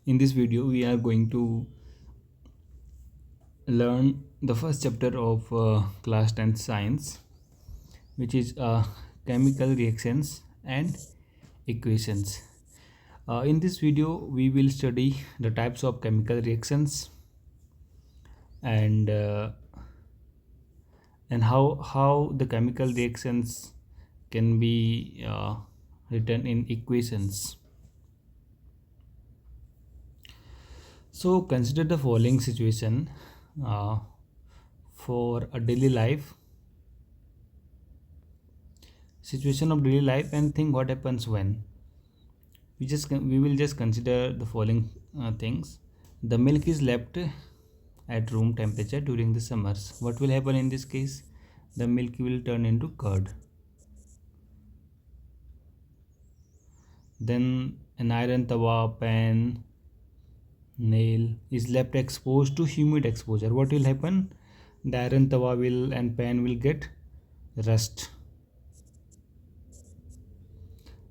In this video we are going to learn the first chapter of class 10th science, which is chemical reactions and equations. In this video we will study the types of chemical reactions and how the chemical reactions can be written in equations. So consider the following situation uh, for a daily life situation of daily life, and think what happens when we will just consider the following things. The milk is left at room temperature during the summers. What will happen in this case? The milk will turn into curd. Then an iron tawa, pan, nail is left exposed to humid exposure. What will happen? The iron tawa will and pan will get rust.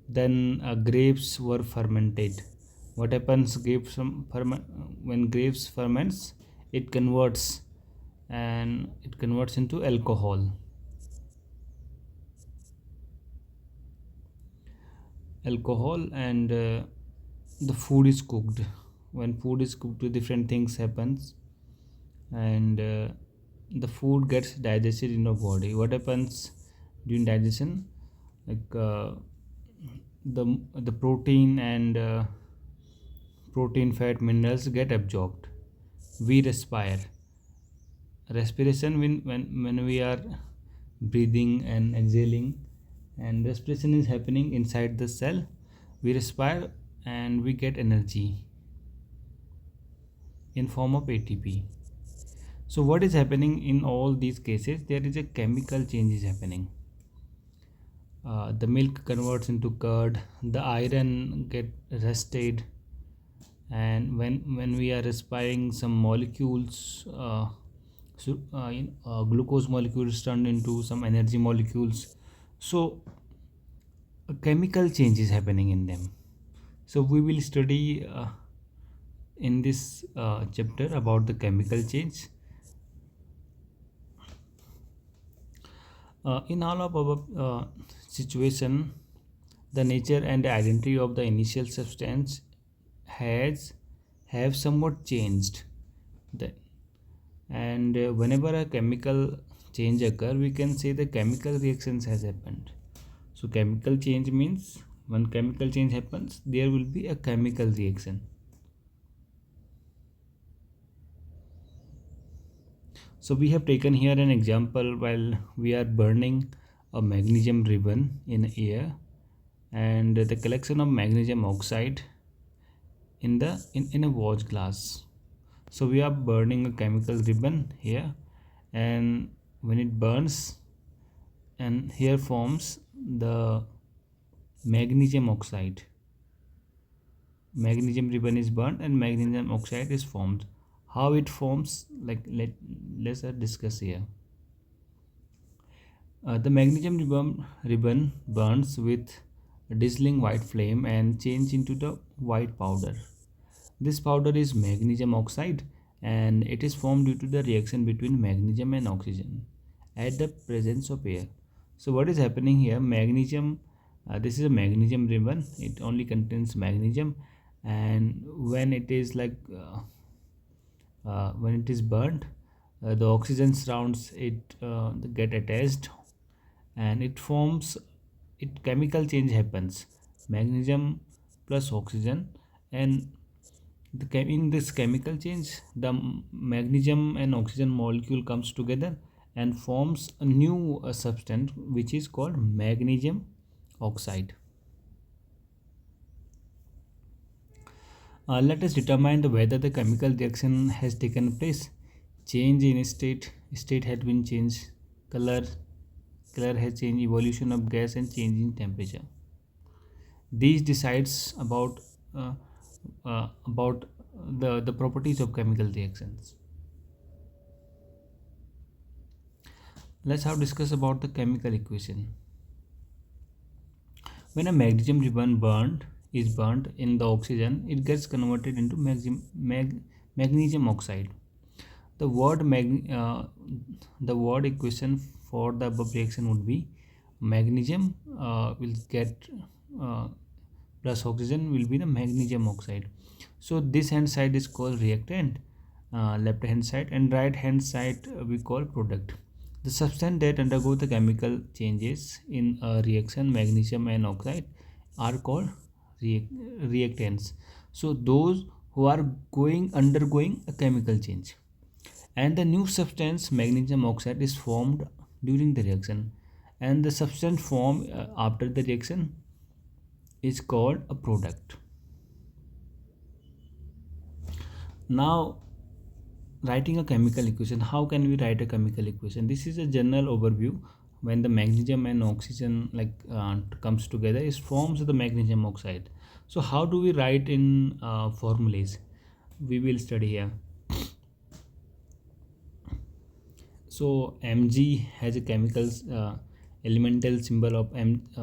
Then grapes were fermented. What happens? When grapes ferments, it converts into alcohol, and the food is cooked. When food is cooked, different things happens, and the food gets digested in your body. What happens during digestion? Like the protein and protein, fat, minerals get absorbed. We respire. Respiration, when we are breathing and exhaling, and respiration is happening inside the cell. We respire and we get energy in form of ATP. So what is happening in all these cases? There is a chemical change is happening. The milk converts into curd, the iron get rusted, and when we are respiring, some molecules glucose molecules turned into some energy molecules. So a chemical change is happening in them. So we will study in this chapter about the chemical change. In all of our situation, the nature and identity of the initial substance have somewhat changed. The, and whenever a chemical change occur, we can say the chemical reactions has happened. So chemical change means when chemical change happens, there will be a chemical reaction. So we have taken here an example while we are burning a magnesium ribbon in air, and the collection of magnesium oxide in a watch glass. So we are burning a chemical ribbon here, and when it burns, and here forms the magnesium oxide. Magnesium ribbon is burned and magnesium oxide is formed. How it forms, like let's discuss here. The magnesium ribbon burns with a dazzling white flame and change into the white powder. This powder is magnesium oxide, and it is formed due to the reaction between magnesium and oxygen at the presence of air. So what is happening here? Magnesium, this is a magnesium ribbon. It only contains magnesium, and when it is when it is burnt, the oxygen surrounds it, get attached, and it forms, it chemical change happens, magnesium plus oxygen. And in this chemical change, the magnesium and oxygen molecule comes together and forms a new substance, which is called magnesium oxide. Let us determine whether the chemical reaction has taken place. Change in state had been changed, color has changed, evolution of gas, and change in temperature. These decides about the properties of chemical reactions. Let's now discuss about the chemical equation. When a magnesium ribbon burned is burnt in the oxygen, it gets converted into magnesium oxide. The the word equation for the above reaction would be magnesium will get uh, plus oxygen will be the magnesium oxide. So this hand side is called reactant, left hand side, and right hand side we call product. The substance that undergo the chemical changes in a reaction, magnesium and oxide, are called reactants. So those who are going undergoing a chemical change, and the new substance magnesium oxide is formed during the reaction, and the substance formed after the reaction is called a product. Now, writing a chemical equation, how can we write a chemical equation? This is a general overview. When the magnesium and oxygen comes together, it forms the magnesium oxide. So how do we write in formulas? We will study here. So Mg has a chemical elemental symbol of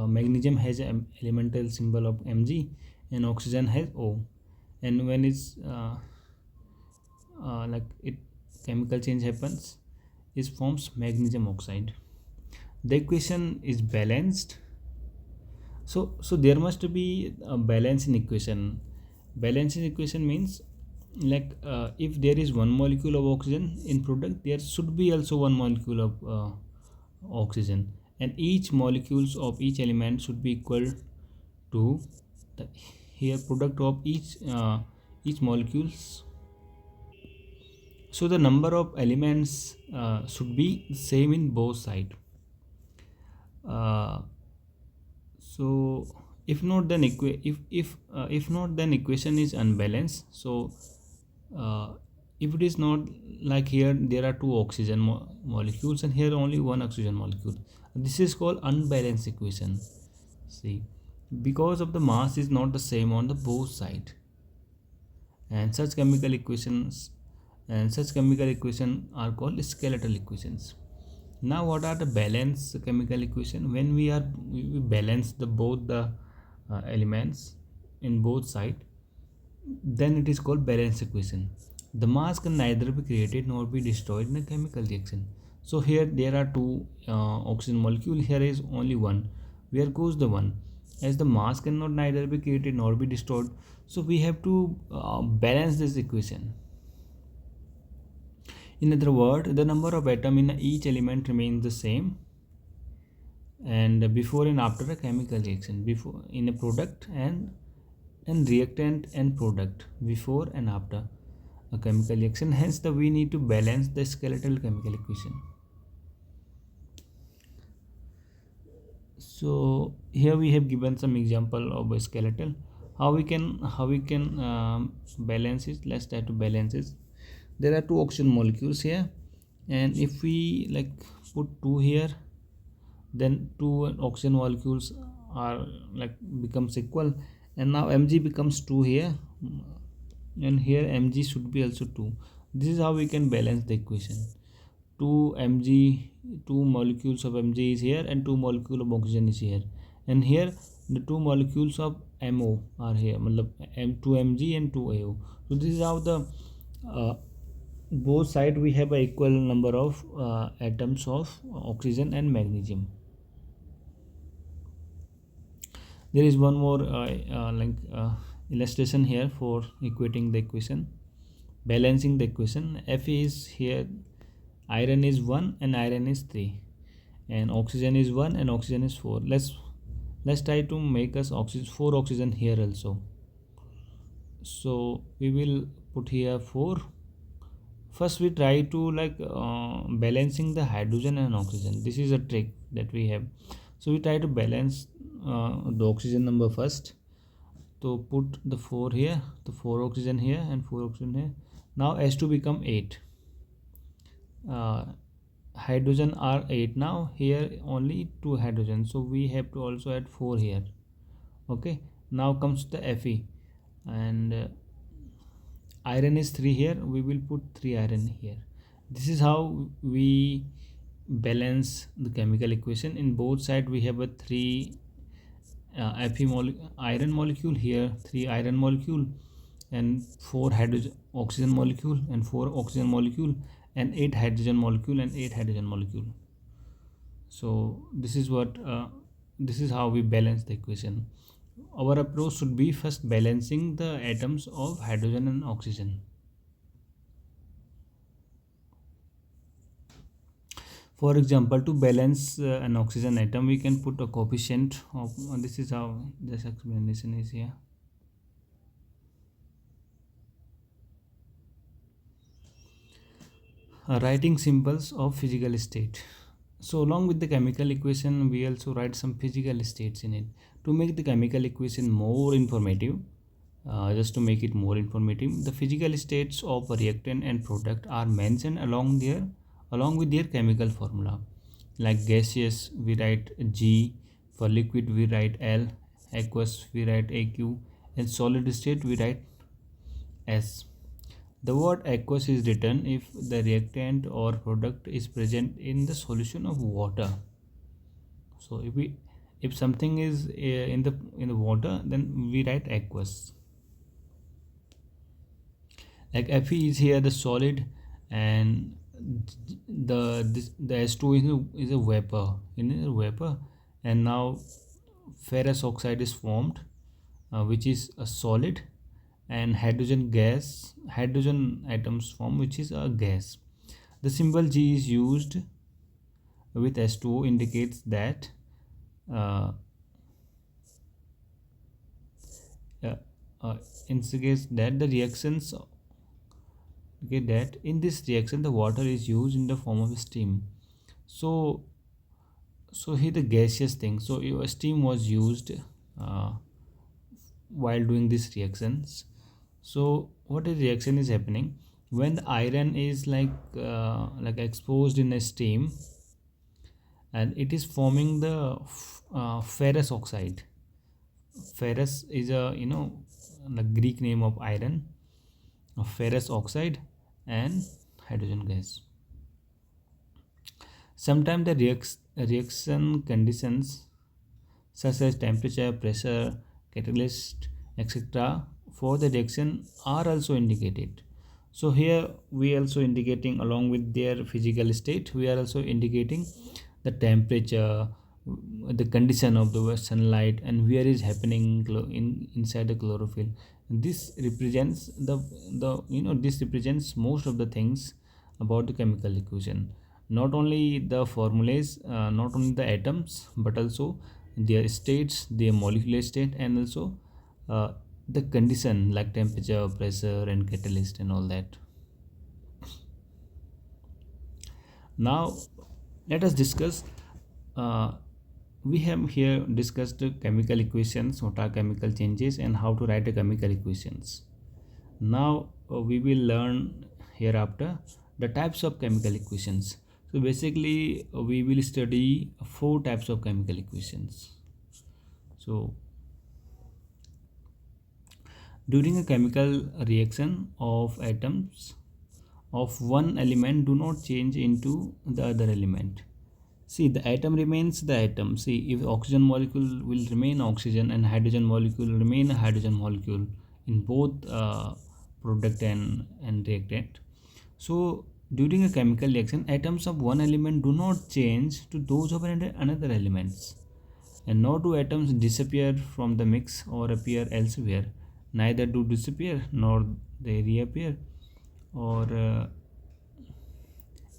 magnesium has an elemental symbol of Mg, and oxygen has O. And when it's it chemical change happens, it forms magnesium oxide. The equation is balanced. So there must be a balance in equation. Balance in equation means if there is one molecule of oxygen in product, there should be also one molecule of oxygen, and each molecules of each element should be equal to the here product of each molecules. So the number of elements should be same in both side. uh, so if not, then if not, then equation is unbalanced. So uh, if it is not, like here there are two oxygen molecules and here only one oxygen molecule, this is called unbalanced equation. See, because of the mass is not the same on the both side, and such chemical equation are called skeletal equations. Now what are the balance chemical equation? When we balance the both the elements in both side, then it is called balance equation. The mass can neither be created nor be destroyed in a chemical reaction. So here there are two oxygen molecule, here is only one. Where goes the one? As the mass cannot neither be created nor be destroyed, so we have to balance this equation. In other words, the number of atoms in each element remains the same, and before and after a chemical reaction, before in a product and reactant and product, before and after a chemical reaction. Hence we need to balance the skeletal chemical equation. So here we have given some example of a skeletal. How we can balance it? Let's try to balance it. There are two oxygen molecules here, and if we put two here, then two oxygen molecules are becomes equal, and now Mg becomes 2 here, and here Mg should be also 2. This is how we can balance the equation. 2 molecules of Mg is here and 2 molecules of oxygen is here, and here the 2 molecules of MO are here, two Mg and 2 AO. So this is how the both side we have a equal number of atoms of oxygen and magnesium. There is one more illustration here for equating the equation, balancing the equation. Fe is here, iron is 1 and iron is 3, and oxygen is 1 and oxygen is 4. Let's try to make us 4 oxygen here also. So we will put here 4. First we try to balancing the hydrogen and oxygen. This is a trick that we have. So we try to balance the oxygen number first. So put the 4 here, the 4 oxygen here and 4 oxygen here. Now H2 become 8. Hydrogen are 8 now. Here only 2 hydrogen, so we have to also add 4 here. Okay, now comes the Fe, and iron is 3 here. We will put 3 iron here. This is how we balance the chemical equation. In both side we have a 3 iron molecule, here 3 iron molecule, and 4 hydrogen oxygen molecule, and 4 oxygen molecule, and 8 hydrogen molecule, and 8 hydrogen molecule. So this is how we balance the equation. Our approach should be first balancing the atoms of hydrogen and oxygen. For example, to balance an oxygen atom, we can put a coefficient of this is how this explanation is here. Writing symbols of physical state. So along with the chemical equation, we also write some physical states in it to make the chemical equation more informative. Just to make it more informative, the physical states of a reactant and product are mentioned along with their chemical formula. Like gaseous, we write G; for liquid, we write L; aqueous, we write AQ; and solid state, we write S. The word aqueous is written if the reactant or product is present in the solution of water. So if something is in the water, then we write aqueous. Like Fe is here the solid, and the S2 is a vapor, and now ferrous oxide is formed, which is a solid, and hydrogen atoms form, which is a gas. The symbol G is used with S2 indicates that uh, uh, indicates that the reactions okay, that in this reaction the water is used in the form of steam. So here the gaseous thing, so steam was used uh, while doing these reactions. So what is reaction is happening when the iron is like exposed in a steam, and it is forming the ferrous oxide. Ferrous is a the Greek name of iron, of ferrous oxide and hydrogen gas. Sometimes the reaction conditions such as temperature, pressure, catalyst, etc. for the reaction are also indicated. So here we also indicating along with their physical state, we are also indicating the temperature, the condition of the sunlight, and where is happening inside the chlorophyll. This represents this represents most of the things about the chemical equation. Not only the formulas, not only the atoms, but also their states, their molecular state, and also uh, the condition like temperature, pressure, and catalyst, and all that. Now let us discuss. uh, we have here discussed the chemical equations, what are chemical changes, and how to write the chemical equations. Now we will learn hereafter the types of chemical equations. So basically we will study 4 types of chemical equations. So during a chemical reaction of atoms of one element do not change into the other element. See, the atom remains the atom. See, if oxygen molecule will remain oxygen and hydrogen molecule remain a hydrogen molecule in both product and reactant. So during a chemical reaction, atoms of one element do not change to those of another elements, and nor do atoms disappear from the mix or appear elsewhere. Neither do disappear nor they reappear. Or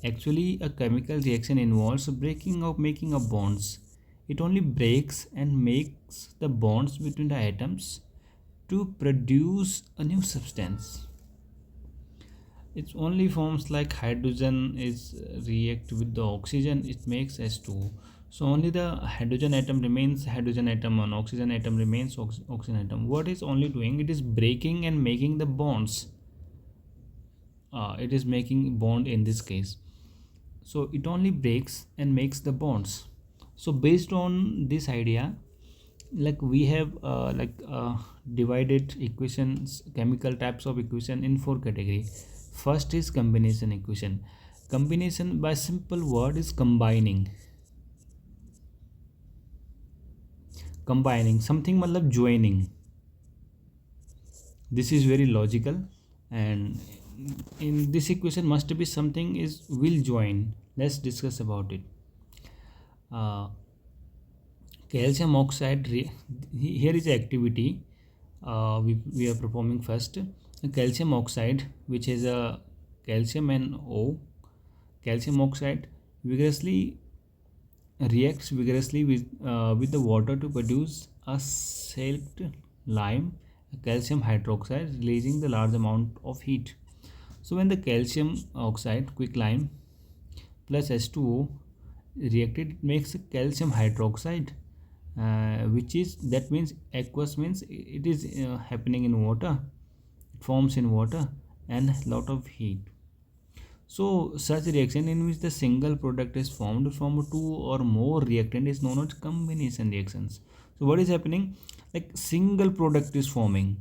Actually, a chemical reaction involves breaking or making of bonds. It only breaks and makes the bonds between the atoms to produce a new substance. It only forms like hydrogen is react with the oxygen, it makes S2. So only the hydrogen atom remains hydrogen atom, and oxygen atom remains oxygen atom. What is only doing? It is breaking and making the bonds. It is making bond in this case. So it only breaks and makes the bonds. So based on this idea, like we have divided equations, chemical types of equation in 4 category. First is combination equation. Combination by simple word is combining. combining something matlab joining. This is very logical, and in this equation must be something is will join. Let's discuss about it. uh, Calcium oxide here is the activity we are performing first. Calcium oxide, which is a calcium and O. Calcium oxide vigorously reacts vigorously with the water to produce a select lime, calcium hydroxide, releasing the large amount of heat. So when the calcium oxide quicklime plus H2O reacted, it makes calcium hydroxide, which is, that means aqueous means it is happening in water, it forms in water and lot of heat. So such reaction in which the single product is formed from two or more reactant is known as combination reactions. So what is happening, like single product is forming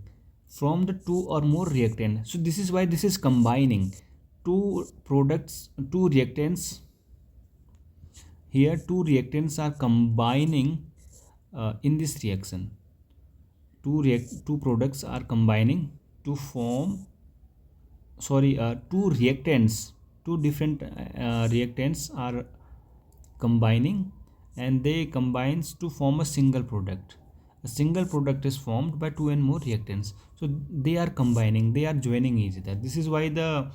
from the two or more reactant. So this is why this is combining two products, two reactants. Here two reactants are combining in this reaction. Two products are combining to form, sorry, two reactants, two different reactants are combining, and they combines to form a single product. A single product is formed by two and more reactants, so they are combining, they are joining each other. This is why the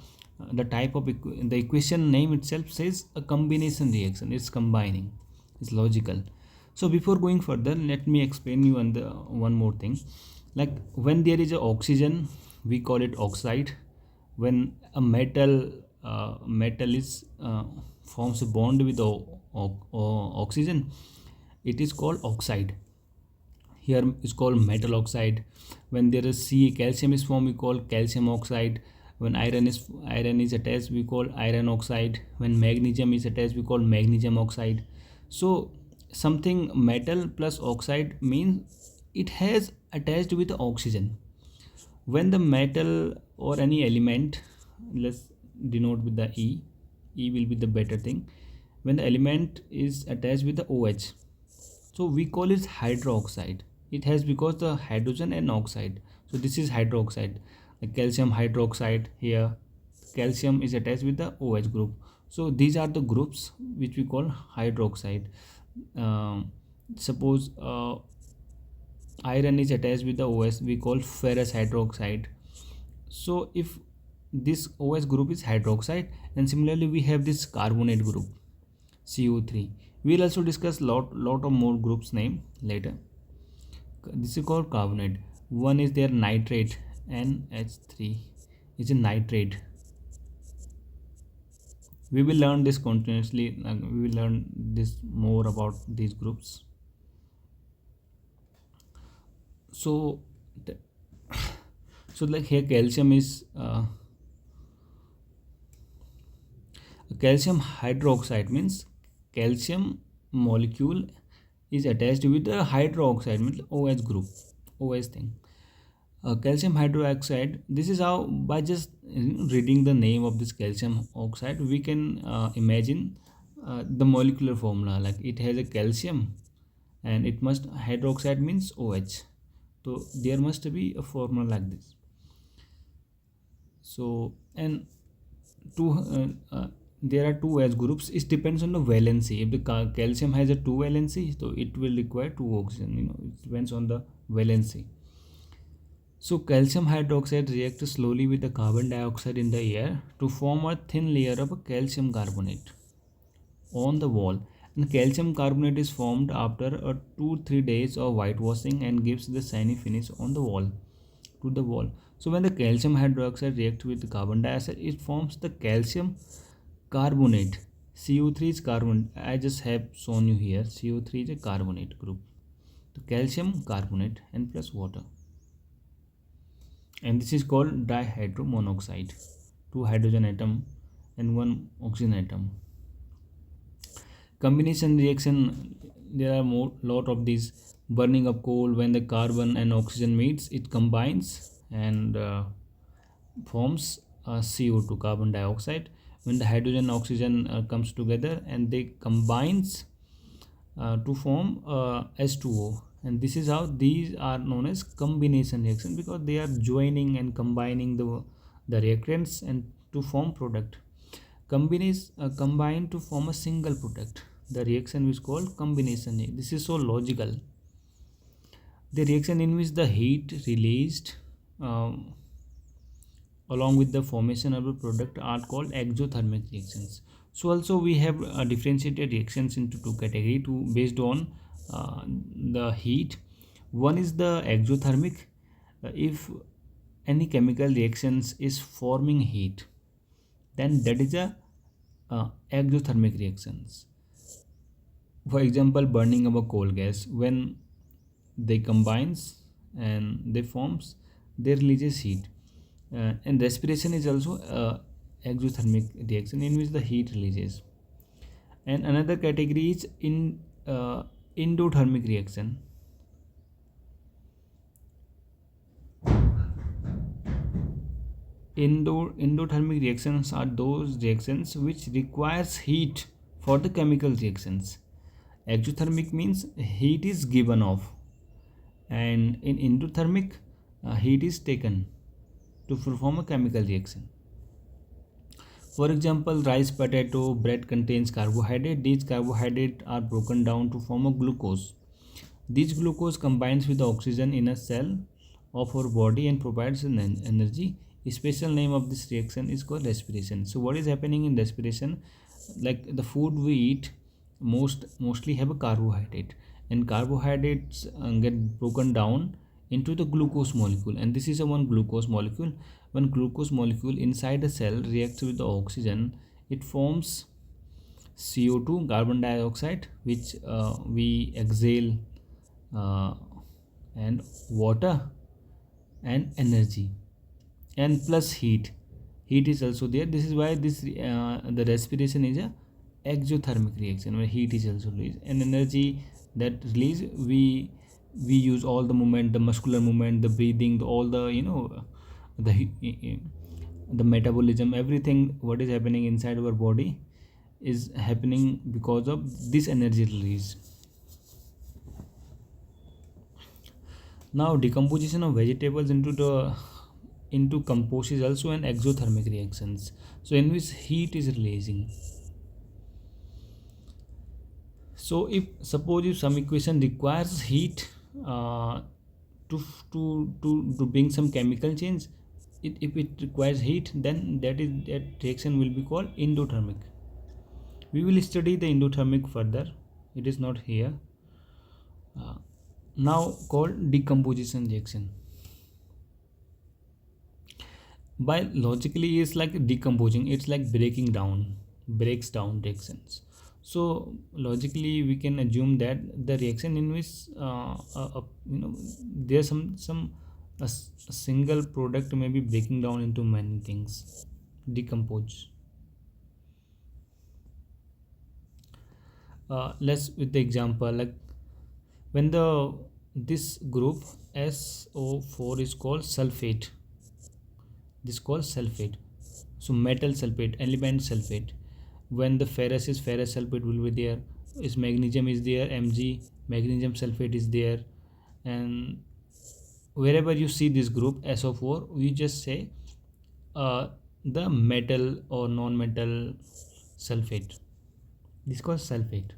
type of the equation name itself says a combination reaction. It's combining, it's logical. So before going further, let me explain you one more thing. Like when there is a oxygen, we call it oxide. When a metal is forms a bond with oxygen, it is called oxide. Here is called metal oxide. When there is calcium is formed, we call calcium oxide. When iron is attached, we call iron oxide. When magnesium is attached, we call magnesium oxide. So something metal plus oxide means it has attached with oxygen. When the metal or any element, let's denote with the E will be the better thing. When the element is attached with the OH, so we call it hydroxide. It has because the hydrogen and oxide, so this is hydroxide. The calcium hydroxide, here calcium is attached with the OH group, so these are the groups which we call hydroxide. Suppose iron is attached with the OS, we call ferrous hydroxide. So if this OS group is hydroxide, and similarly we have this carbonate group, CO3. We'll also discuss lot of more groups name later. This is called carbonate. One is their nitrate, NH3 is a nitrate. We will learn this continuously, we will learn this more about these groups. So so like here calcium is calcium hydroxide means calcium molecule is attached with the hydroxide means OH group, OH thing. Calcium hydroxide, this is how, by just reading the name of this calcium oxide, we can imagine the molecular formula. Like it has a calcium and it must, hydroxide means OH, so there must be a formula like this. So and there are two OH groups. It depends on the valency. If the calcium has a 2 valency, so it will require 2 oxygen, it depends on the valency. So calcium hydroxide reacts slowly with the carbon dioxide in the air to form a thin layer of a calcium carbonate on the wall. And calcium carbonate is formed after a 2-3 days of whitewashing and gives the shiny finish on the wall, to the wall. So when the calcium hydroxide reacts with the carbon dioxide, it forms the calcium carbonate. CO3 is carbon. I just have shown you here. CO3 is a carbonate group. The calcium carbonate and plus water. And this is called dihydromonoxide. 2 hydrogen atom and 1 oxygen atom. Combination reaction, there are lot of these. Burning of coal, when the carbon and oxygen meets, it combines and forms CO2, carbon dioxide. When the hydrogen and oxygen comes together and they combines to form H2O, And this is how these are known as combination reaction, because they are joining and combining the reactants and to form product. Combine to form a single product. The reaction is called combination. This is so logical. The reaction in which the heat released um, along with the formation of a product are called exothermic reactions. So also we have differentiated reactions into two categories to based on the heat. One is the exothermic. If any chemical reactions is forming heat, then that is a exothermic reactions. For example, burning of a coal gas, when they combines and they forms, they releases heat. And respiration is also exothermic reaction in which the heat releases. And another category is in endothermic reaction. Endothermic reactions are those reactions which requires heat for the chemical reactions. Exothermic means heat is given off, and in endothermic, heat is taken to perform a chemical reaction. For example, rice, potato, bread contains carbohydrate. These carbohydrates are broken down to form a glucose. This glucose combines with the oxygen in a cell of our body and provides an energy. A special name of this reaction is called respiration. So what is happening in respiration? Like the food we eat mostly have a carbohydrate, and carbohydrates get broken down into the glucose molecule, and this is a one glucose molecule. When glucose molecule inside the cell reacts with the oxygen, it forms CO2, carbon dioxide, which we exhale, uh, and water and energy, and plus heat is also there. This is why this the respiration is a exothermic reaction where heat is also released, and energy that release, we use all the movement, the muscular movement, the breathing, all the the metabolism, everything what is happening inside our body is happening because of this energy release. Now decomposition of vegetables into compost is also an exothermic reactions, so in which heat is releasing. So if suppose if some equation requires heat uh, to bring some chemical change, if it requires heat, then that reaction will be called endothermic. We will study the endothermic further, it is not here. uh, Now called decomposition reaction. Biologically it's like decomposing, it's like breaks down reactions. So logically we can assume that the reaction in which there's a single product may be breaking down into many things, decompose. Let's with the example, like when the this group SO4 is called sulfate, this called sulfate. So metal sulfate, element sulfate. When the ferrous is ferrous sulfate will be there, is magnesium is there, Mg, magnesium sulfate is there. And wherever you see this group SO4, we just say uh, the metal or non-metal sulfate, this is called sulfate.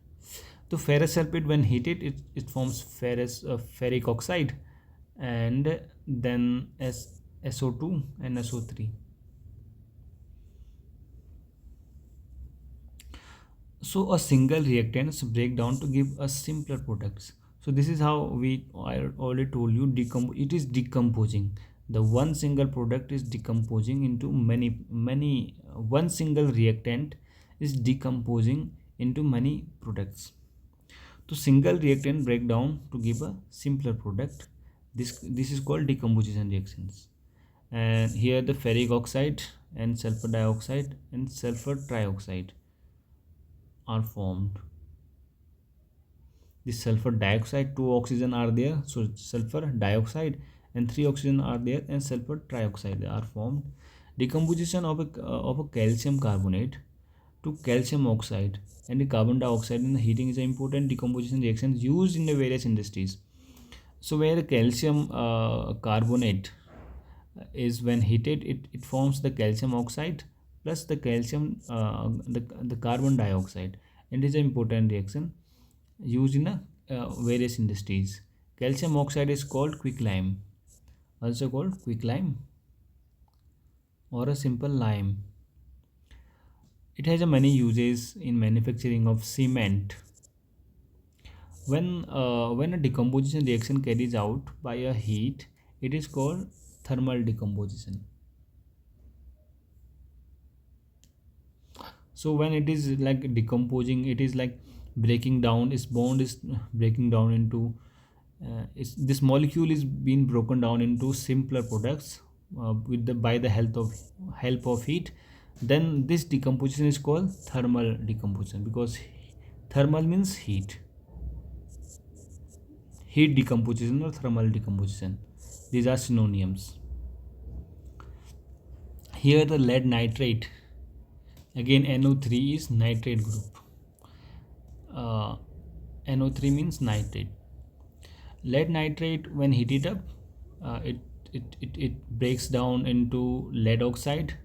So ferrous sulfate, when heated, it forms ferric oxide, and then SO2 and SO3. So a single reactants break down to give us simpler products. So this is how I already told you, it is decomposing. The one single product is decomposing into many. One single reactant is decomposing into many products. So single reactant break down to give a simpler product. This is called decomposition reactions. And here the ferric oxide and sulfur dioxide and sulfur trioxide are formed. This sulfur dioxide, two oxygen are there, so sulfur dioxide, and three oxygen are there, and sulfur trioxide are formed. Decomposition of a calcium carbonate to calcium oxide and the carbon dioxide in the heating is an important decomposition reaction used in the various industries. So where calcium carbonate is when heated, it forms the calcium oxide plus the calcium the carbon dioxide, and it is an important reaction used in various industries. Calcium oxide is called quicklime, also called quicklime or a simple lime. It has a many uses in manufacturing of cement. When a decomposition reaction carries out by a heat, it is called thermal decomposition. So when it is like decomposing, it is like breaking down. Its bond is breaking down into this molecule is being broken down into simpler products with the by the help of heat. Then this decomposition is called thermal decomposition, because thermal means heat decomposition or thermal decomposition, these are synonyms. Here the lead nitrate, again NO3 is nitrate group. uh, NO3 means nitrate. Lead nitrate, when heated up, it breaks down into lead oxide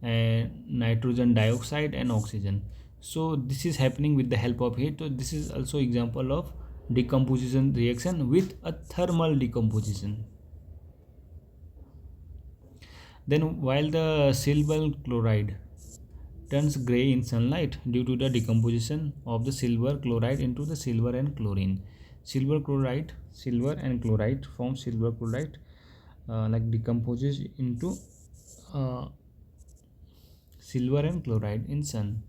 and nitrogen dioxide and oxygen. So this is happening with the help of heat. So this is also example of decomposition reaction with a thermal decomposition. Then while the silver chloride turns gray in sunlight due to the decomposition of the silver chloride into the silver and chlorine. Silver and chloride form silver chloride, like decomposes into uh, silver and chloride in sun.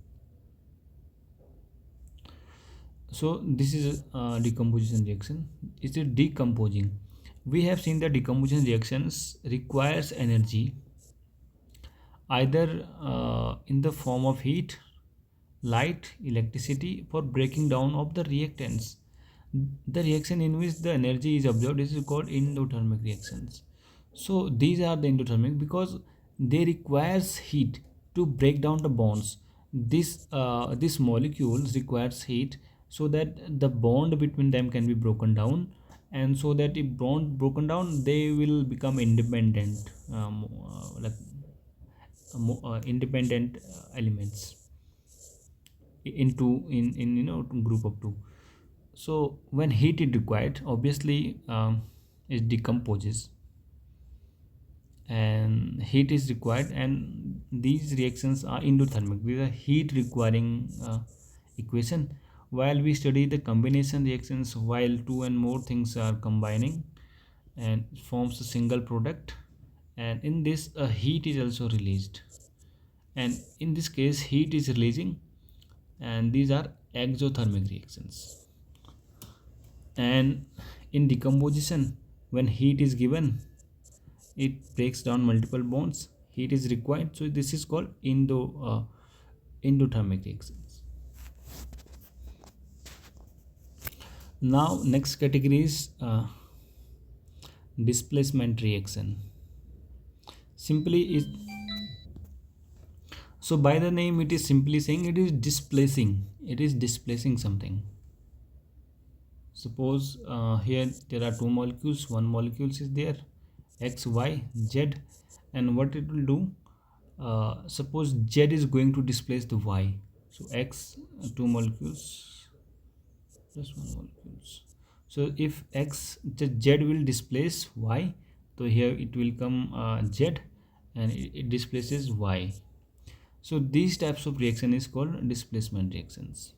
So this is decomposition reaction. Is it decomposing? We have seen that decomposition reactions requires energy, either in the form of heat, light, electricity, for breaking down of the reactants. The reaction in which the energy is absorbed is called endothermic reactions. So these are the endothermic because they requires heat to break down the bonds. This molecules requires heat so that the bond between them can be broken down, and so that if bond broken down, they will become independent, independent elements in group of two. So when heat is required, obviously it decomposes, and heat is required, and these reactions are endothermic. These are heat requiring equation. While we study the combination reactions, while two and more things are combining and forms a single product, and in this heat is also released, and in this case heat is releasing, and these are exothermic reactions. And in decomposition, when heat is given, it breaks down multiple bonds, heat is required, so this is called endothermic reactions. Now next category is displacement reaction. Simply is, so by the name it is simply saying it is displacing something. Suppose here there are two molecules, one molecule is there, x, y, z, and what it will do, suppose z is going to displace the y. So x, two molecules plus one molecules. So if x, the z will displace y, so here it will come z, and it displaces y. So these types of reaction is called displacement reactions.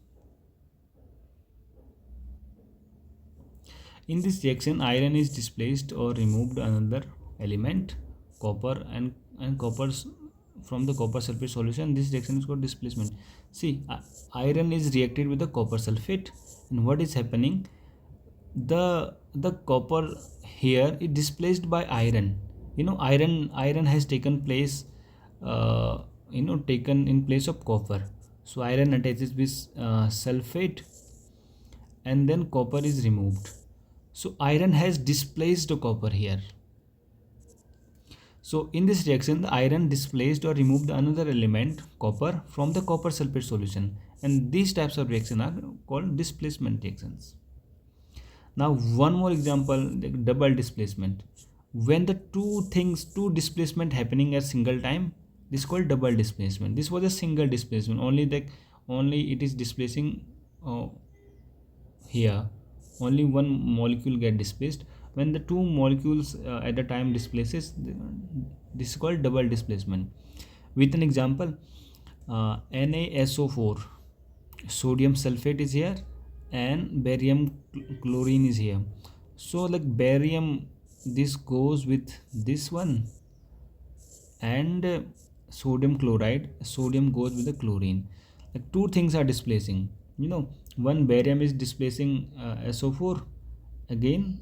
In this reaction, iron is displaced or removed another element, copper, and coppers from the copper sulfate solution. This reaction is called displacement. See, iron is reacted with the copper sulfate, and what is happening? The copper here is displaced by iron. Iron has taken place, taken in place of copper. So iron attaches with sulfate, and then copper is removed. So iron has displaced the copper here. So in this reaction, the iron displaced or removed another element, copper, from the copper sulfate solution, and these types of reaction are called displacement reactions. Now one more example, like double displacement. When the two displacement happening at single time, this is called double displacement. This was a single displacement, only it is displacing uh, here, only one molecule get displaced. When the two molecules at a time displaces, this is called double displacement. With an example, NaSO4, sodium sulfate is here, and barium chlorine is here. So like barium, this goes with this one, and sodium chloride, sodium goes with the chlorine. Like two things are displacing, one barium is displacing SO4 again,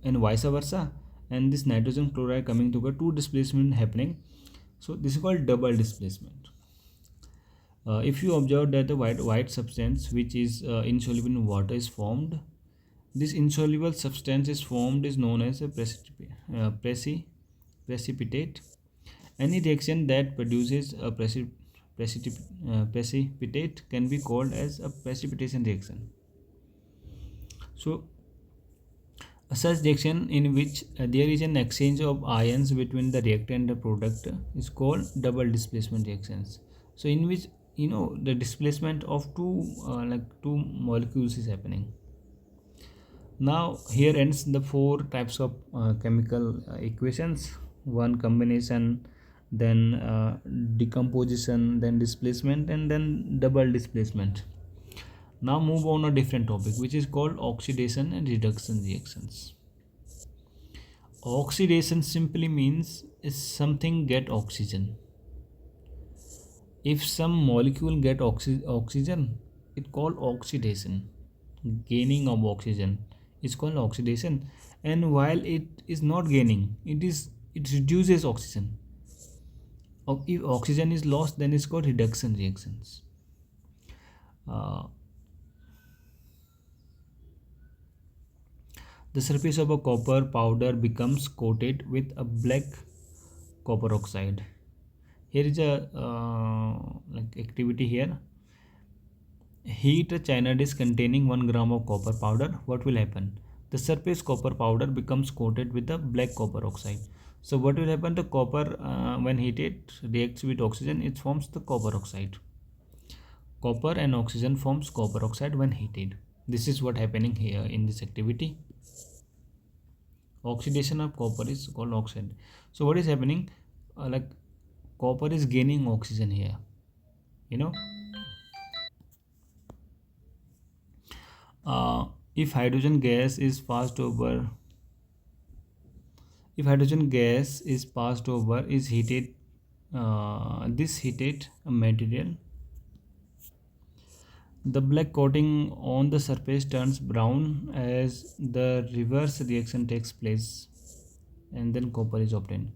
and vice versa, and this nitrogen chloride coming together, two displacement happening. So this is called double displacement. If you observe that the white substance which is insoluble in water is formed, this insoluble substance is formed is known as a precipitate. Any reaction that produces a precipitate can be called as a precipitation reaction. So such reaction in which there is an exchange of ions between the reactant and the product is called double displacement reactions. So in which the displacement of two molecules is happening. Now here ends the four types of chemical equations: one, combination, then decomposition, then displacement, and then double displacement. Now move on a different topic, which is called oxidation and reduction reactions. Oxidation simply means is something get oxygen. If some molecule get oxygen, it called oxidation. Gaining of oxygen is called oxidation, and while it is not gaining, it reduces oxygen. If oxygen is lost, then it's called reduction reactions. Uh, the surface of a copper powder becomes coated with a black copper oxide. Here is a like activity here. Heat a china dish containing 1 gram of copper powder. What will happen? The surface copper powder becomes coated with the black copper oxide. So what will happen? The copper, when heated, reacts with oxygen. It forms the copper oxide. Copper and oxygen forms copper oxide when heated. This is what happening here in this activity. Oxidation of copper is called oxide. So what is happening? Like copper is gaining oxygen here. You know. Uh, if hydrogen gas is passed over if hydrogen gas is passed over is heated, this heated material, the black coating on the surface turns brown as the reverse reaction takes place, and then copper is obtained.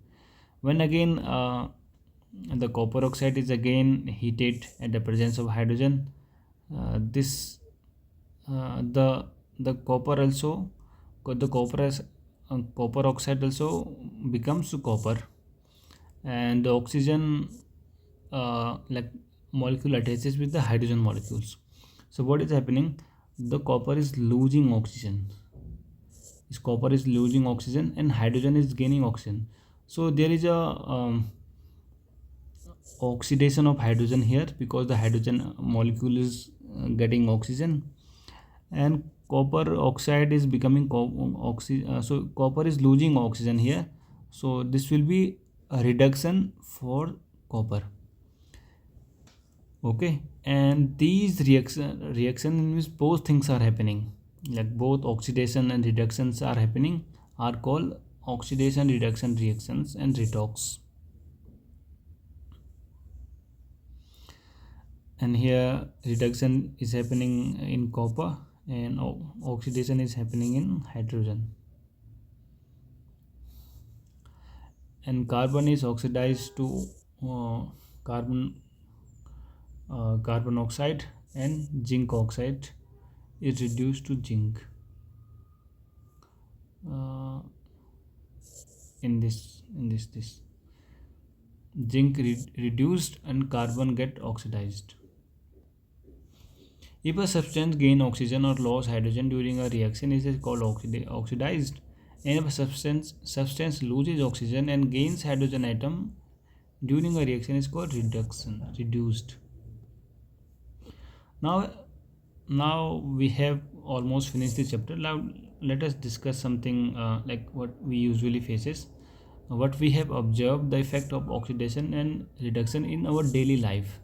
When again the copper oxide is again heated at the presence of hydrogen, this the copper also the copper oxide also becomes copper, and the oxygen like molecule attaches with the hydrogen molecules. So what is happening? The copper is losing oxygen. This copper is losing oxygen and hydrogen is gaining oxygen. So there is a oxidation of hydrogen here, because the hydrogen molecule is getting oxygen, and copper oxide is becoming so copper is losing oxygen here. So this will be a reduction for copper. Okay, and these reaction in which both things are happening, like both oxidation and reductions are happening, are called oxidation reduction reactions and redox. And here reduction is happening in copper, and oxidation is happening in hydrogen, and carbon is oxidized to uh, carbon carbon oxide, and zinc oxide is reduced to zinc. uh, in this zinc reduced and carbon get oxidized. If a substance gain oxygen or loss hydrogen during a reaction, it is called oxidized. And if a substance loses oxygen and gains hydrogen atom during a reaction, is called reduced. Now, now we have almost finished this chapter. Now let us discuss something like what we usually faces, what we have observed the effect of oxidation and reduction in our daily life.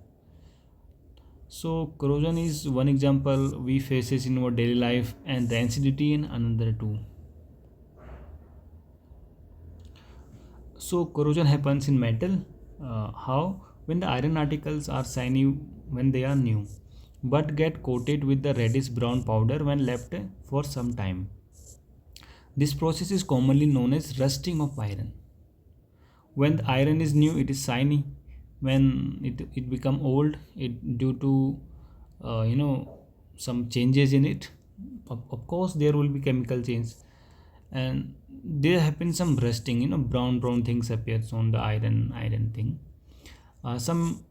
So corrosion is one example we faces in our daily life, and the acidity in another two. So corrosion happens in metal. How? When the iron particles are shiny when they are new, but get coated with the reddish brown powder when left for some time. This process is commonly known as rusting of iron. When the iron is new, it is shiny. When it become old, it due to some changes in it. Of course, there will be chemical change, and there happens some rusting. Brown things appears on the iron thing. Some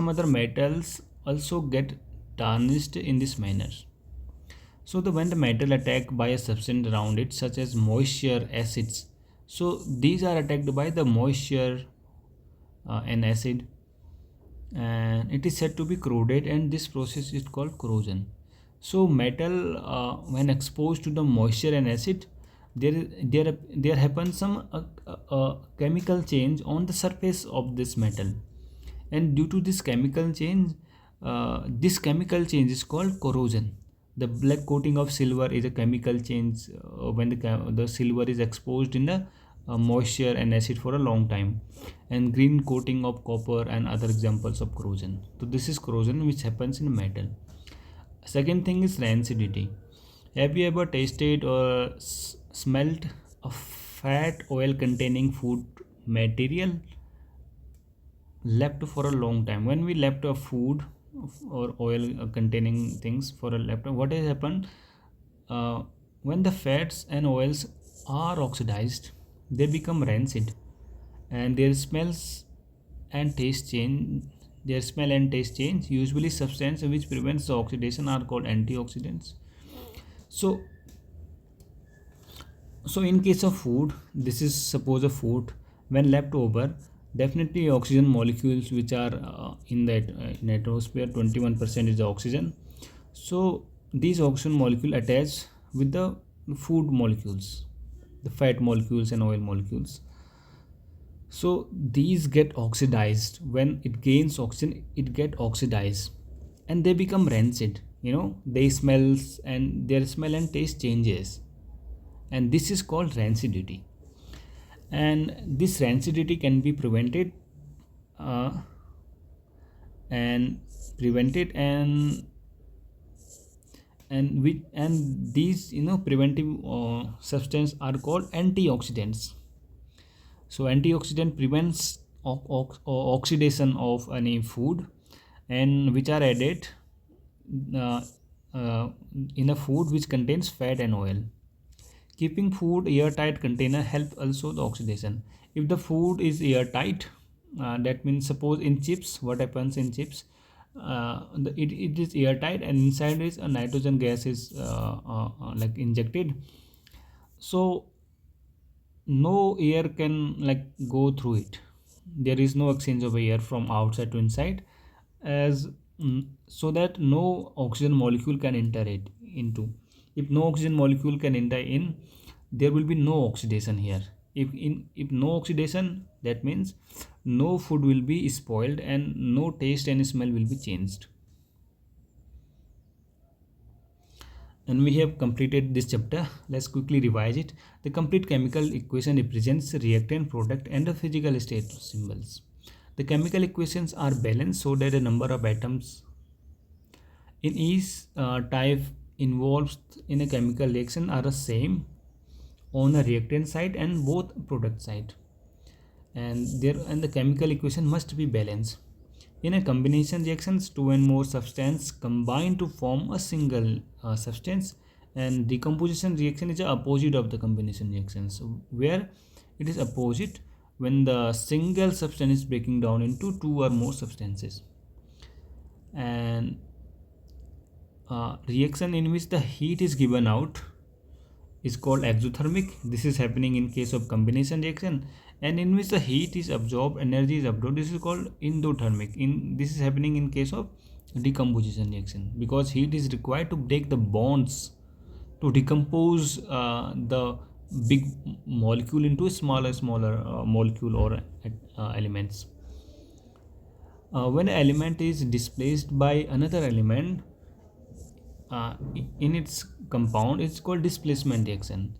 other metals also get tarnished in this manner. So the when the metal attacked by a substance around it, such as moisture, acids, so these are attacked by the moisture and acid, and it is said to be corroded, and this process is called corrosion. So metal, when exposed to the moisture and acid, there happens some chemical change on the surface of this metal, and due to this chemical change is called corrosion. The black coating of silver is a chemical change when the silver is exposed in the moisture and acid for a long time, and green coating of copper and other examples of corrosion. So this is corrosion which happens in metal. Second thing is rancidity. Have you ever tasted or smelt a fat oil containing food material left for a long time? When we left a food or oil containing things for a left, what has happened? When the fats and oils are oxidized, they become rancid, and their smell and taste change. Usually substance which prevents the oxidation are called antioxidants. So so in case of food, this is suppose a food, when left over, definitely oxygen molecules which are in atmosphere, 21% is the oxygen. So these oxygen molecule attach with the food molecules, the fat molecules and oil molecules. So these get oxidized. When it gains oxygen, it get oxidized, and they become rancid. They smells, and their smell and taste changes, and this is called rancidity. And this rancidity can be uh, prevented and these preventive substance are called antioxidants. So antioxidant prevents oxidation of any food, and which are added uh, uh, in a food which contains fat and oil. Keeping food airtight container help also the oxidation. If the food is airtight, that means suppose in chips, what happens in chips, it is airtight, and inside is a nitrogen gas is like injected. So no air can like go through it. There is no exchange of air from outside to inside, as so that no oxygen molecule can enter it into. If no oxygen molecule can enter in, there will be no oxidation here. If no oxidation, that means no food will be spoiled and no taste and smell will be changed. And we have completed this chapter. Let's quickly revise it. The complete chemical equation represents reactant, product, and the physical state symbols. The chemical equations are balanced so that the number of atoms in each type involved in a chemical reaction are the same on a reactant side and both product side. And the chemical equation must be balanced. In a combination reactions, two and more substance combine to form a single substance, and decomposition reaction is the opposite of the combination reaction. So where it is opposite when the single substance is breaking down into two or more substances. And reaction in which the heat is given out is called exothermic. This is happening in case of combination reaction. And in which the heat is absorbed, energy is absorbed, this is called endothermic. In this is happening in case of decomposition reaction, because heat is required to break the bonds, to decompose the big molecule into smaller molecule or elements. When an element is displaced by another element in its compound, it's called displacement reaction.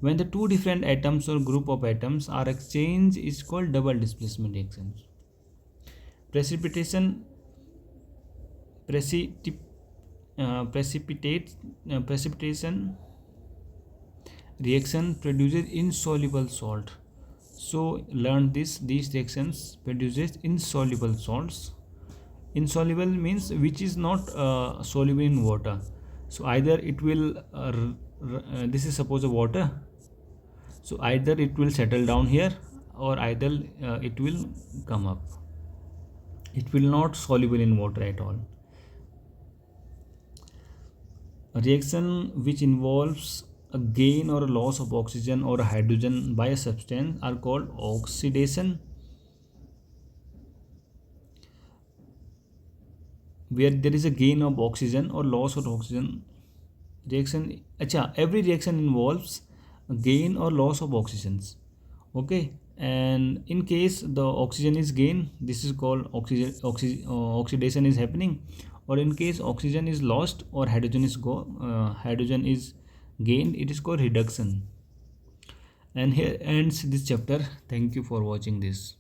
When the two different atoms or group of atoms are exchanged, it's called double displacement reaction. Precipitation precipit, precipitation reaction produces insoluble salt. So learn this, these reactions produces insoluble salts. Insoluble means which is not soluble in water. So either it will this is suppose a water, so either it will settle down here, or either it will come up. It will not soluble in water at all. A reaction which involves a gain or a loss of oxygen or a hydrogen by a substance are called oxidation. Where there is a gain of oxygen or loss of oxygen reaction, every reaction involves a gain or loss of oxygens. Okay, and in case the oxygen is gained, this is called oxidation is happening. Or in case oxygen is lost or hydrogen is gained, it is called reduction. And here ends this chapter. Thank you for watching this.